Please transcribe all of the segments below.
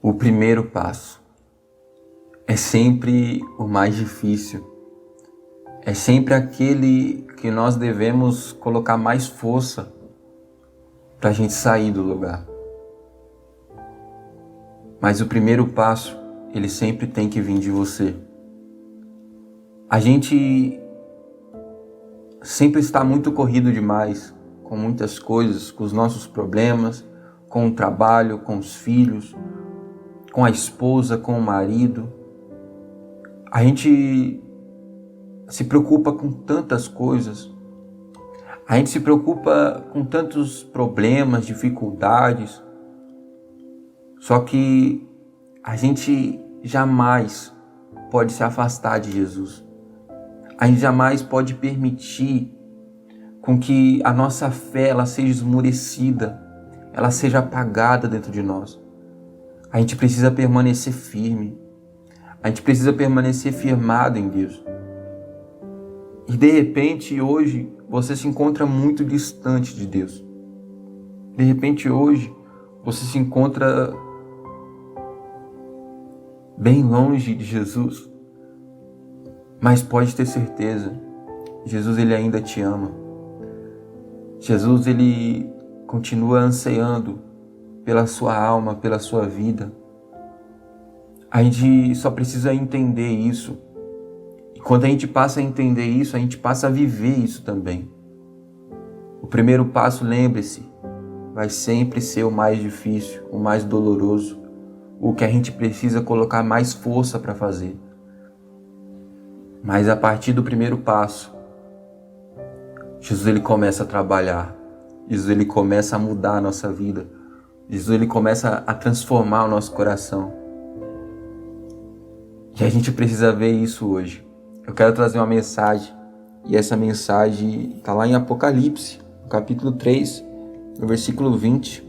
O primeiro passo é sempre o mais difícil. É sempre aquele que nós devemos colocar mais força para a gente sair do lugar. Mas o primeiro passo, ele sempre tem que vir de você. A gente sempre está muito corrido demais, com muitas coisas, com os nossos problemas, com o trabalho, com os filhos, com a esposa, com o marido. A gente se preocupa com tantas coisas. A gente se preocupa com tantos problemas, dificuldades. Só que a gente jamais pode se afastar de Jesus. A gente jamais pode permitir com que a nossa fé ela seja esmorecida, ela seja apagada dentro de nós. A gente precisa permanecer firme. A gente precisa permanecer firmado em Deus. E de repente hoje você se encontra muito distante de Deus. De repente hoje você se encontra bem longe de Jesus. Mas pode ter certeza, Jesus ele ainda te ama. Jesus ele continua ansiando pela sua alma, pela sua vida. A gente só precisa entender isso. E quando a gente passa a entender isso, a gente passa a viver isso também. O primeiro passo, lembre-se, vai sempre ser o mais difícil, o mais doloroso, o que a gente precisa colocar mais força para fazer. Mas a partir do primeiro passo, Jesus ele começa a trabalhar. Jesus ele começa a mudar a nossa vida. Jesus ele começa a transformar o nosso coração. E a gente precisa ver isso hoje. Eu quero trazer uma mensagem. E essa mensagem está lá em Apocalipse, no capítulo 3, no versículo 20.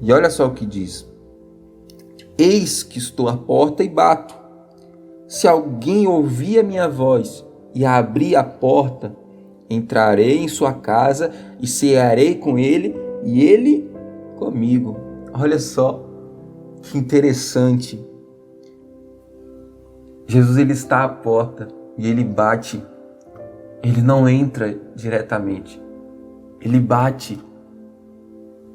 E olha só o que diz. Eis que estou à porta e bato. Se alguém ouvir a minha voz e abrir a porta, entrarei em sua casa e cearei com ele e ele comigo. Olha só que interessante. Jesus ele está à porta e ele bate. Ele não entra diretamente. Ele bate.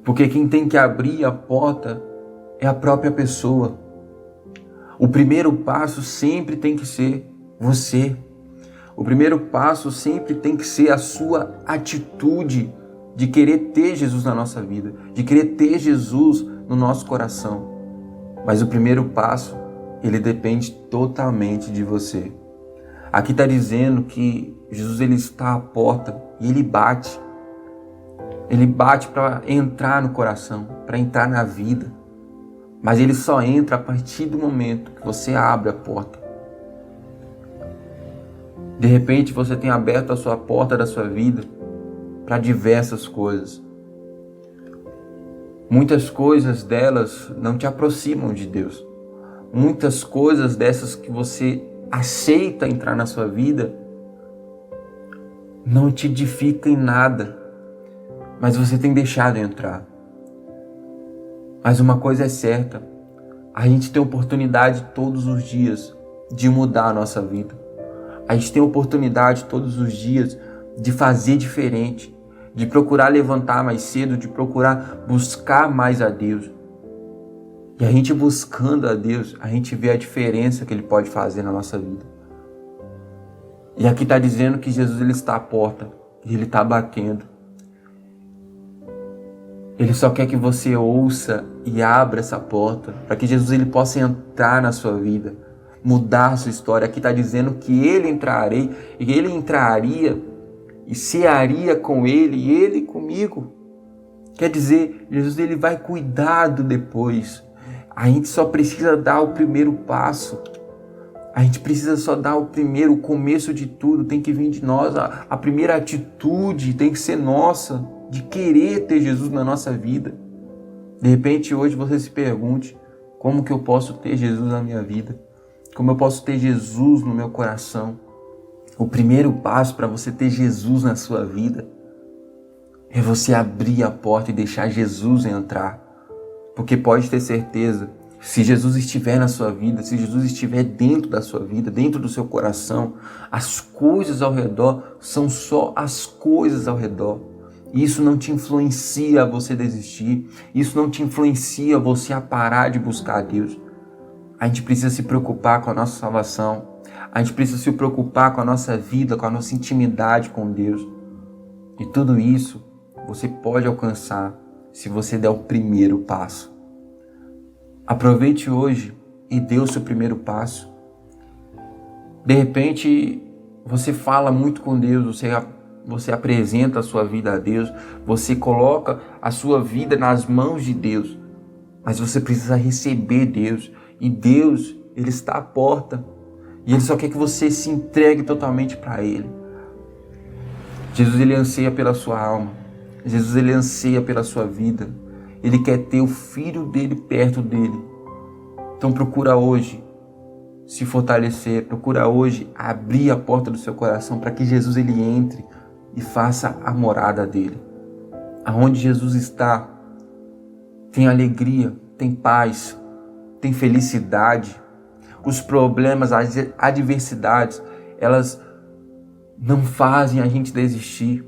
Porque quem tem que abrir a porta é a própria pessoa. O primeiro passo sempre tem que ser você. O primeiro passo sempre tem que ser a sua atitude de querer ter Jesus na nossa vida, de querer ter Jesus no nosso coração. Mas o primeiro passo, ele depende totalmente de você. Aqui está dizendo que Jesus ele está à porta e ele bate. Ele bate para entrar no coração, para entrar na vida. Mas ele só entra a partir do momento que você abre a porta. De repente você tem aberto a sua porta da sua vida para diversas coisas. Muitas coisas delas não te aproximam de Deus. Muitas coisas dessas que você aceita entrar na sua vida não te edifica em nada, mas você tem deixado entrar. Mas uma coisa é certa, a gente tem oportunidade todos os dias de mudar a nossa vida. A gente tem oportunidade todos os dias de fazer diferente, de procurar levantar mais cedo, de procurar buscar mais a Deus. E a gente buscando a Deus, a gente vê a diferença que Ele pode fazer na nossa vida. E aqui está dizendo que Jesus ele está à porta e Ele está batendo. Ele só quer que você ouça e abra essa porta para que Jesus ele possa entrar na sua vida, mudar a sua história. Aqui está dizendo que Ele entraria e cearia com Ele e Ele comigo. Quer dizer, Jesus ele vai cuidar do depois. A gente só precisa dar o primeiro passo. A gente precisa só dar o começo de tudo. Tem que vir de nós. A primeira atitude tem que ser nossa, de querer ter Jesus na nossa vida. De repente hoje você se pergunte, como que eu posso ter Jesus na minha vida? Como eu posso ter Jesus no meu coração? O primeiro passo para você ter Jesus na sua vida é você abrir a porta e deixar Jesus entrar. Porque pode ter certeza Se Jesus estiver na sua vida, se Jesus estiver dentro da sua vida, dentro do seu coração, as coisas ao redor são só as coisas ao redor. Isso não te influencia a você desistir, isso não te influencia você a parar de buscar a Deus. A gente precisa se preocupar com a nossa salvação, a gente precisa se preocupar com a nossa vida, com a nossa intimidade com Deus. E tudo isso você pode alcançar se você der o primeiro passo. Aproveite hoje e dê o seu primeiro passo. De repente, você fala muito com Deus, você apresenta a sua vida a Deus, você coloca a sua vida nas mãos de Deus, mas você precisa receber Deus, e Deus, Ele está à porta, e Ele só quer que você se entregue totalmente para Ele. Jesus, Ele anseia pela sua alma, Jesus, Ele anseia pela sua vida, Ele quer ter o filho dele perto dele. Então procura hoje se fortalecer, procura hoje abrir a porta do seu coração para que Jesus ele entre e faça a morada dele. Aonde Jesus está, tem alegria, tem paz, tem felicidade. Os problemas, as adversidades, elas não fazem a gente desistir,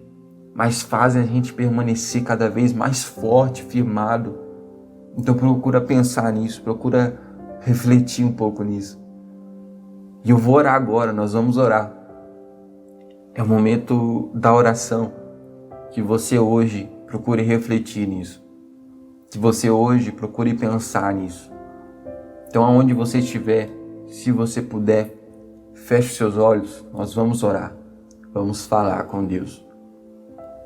mas fazem a gente permanecer cada vez mais forte, firmado. Então procura pensar nisso, procura refletir um pouco nisso. E eu vou orar agora, nós vamos orar. É o momento da oração, que você hoje procure refletir nisso. Que você hoje procure pensar nisso. Então aonde você estiver, se você puder, feche seus olhos, nós vamos orar. Vamos falar com Deus.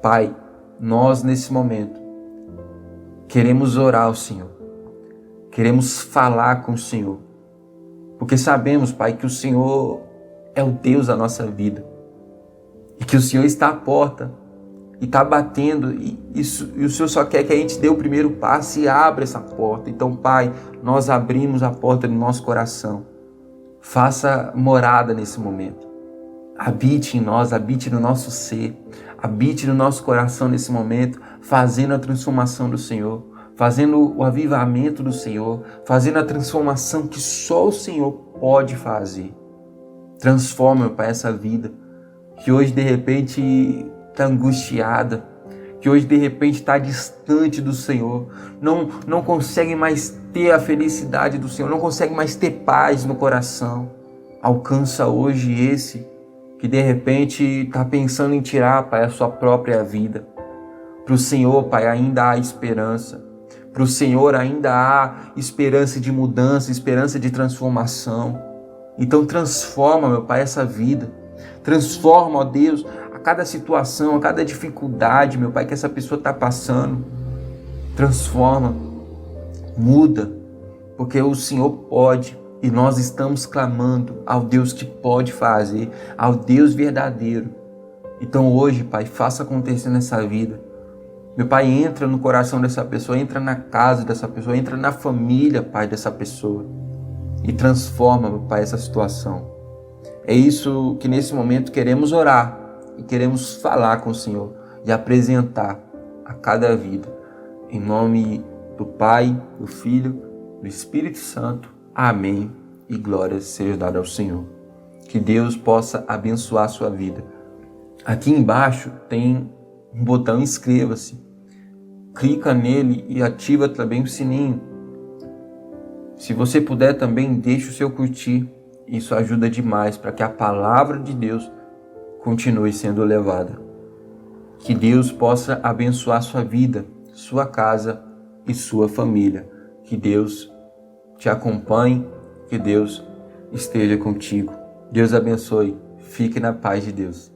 Pai, nós nesse momento queremos orar ao Senhor, queremos falar com o Senhor, porque sabemos, Pai, que o Senhor é o Deus da nossa vida e que o Senhor está à porta e está batendo e o Senhor só quer que a gente dê o primeiro passo e abra essa porta. Então, Pai, nós abrimos a porta do nosso coração, faça morada nesse momento. Habite em nós, habite no nosso ser, habite no nosso coração nesse momento, fazendo a transformação do Senhor, fazendo o avivamento do Senhor, fazendo a transformação que só o Senhor pode fazer. Transforma, Pai, essa vida que hoje de repente está angustiada, que hoje de repente está distante do Senhor, não consegue mais ter a felicidade do Senhor, não consegue mais ter paz no coração. Alcança hoje esse que de repente está pensando em tirar, Pai, a sua própria vida. Para o Senhor, Pai, ainda há esperança. Para o Senhor ainda há esperança de mudança, esperança de transformação. Então transforma, meu Pai, essa vida. Transforma, ó Deus, a cada situação, a cada dificuldade, meu Pai, que essa pessoa está passando. Transforma, muda, porque o Senhor pode. E nós estamos clamando ao Deus que pode fazer, ao Deus verdadeiro. Então hoje, Pai, faça acontecer nessa vida. Meu Pai, entra no coração dessa pessoa, entra na casa dessa pessoa, entra na família, Pai, dessa pessoa. E transforma, meu Pai, essa situação. É isso que nesse momento queremos orar e queremos falar com o Senhor e apresentar a cada vida. Em nome do Pai, do Filho, do Espírito Santo. Amém e glória seja dada ao Senhor. Que Deus possa abençoar a sua vida. Aqui embaixo tem um botão inscreva-se. Clica nele e ativa também o sininho. Se você puder também, deixe o seu curtir. Isso ajuda demais para que a palavra de Deus continue sendo levada. Que Deus possa abençoar sua vida, sua casa e sua família. Que Deus te acompanhe, que Deus esteja contigo. Deus abençoe. Fique na paz de Deus.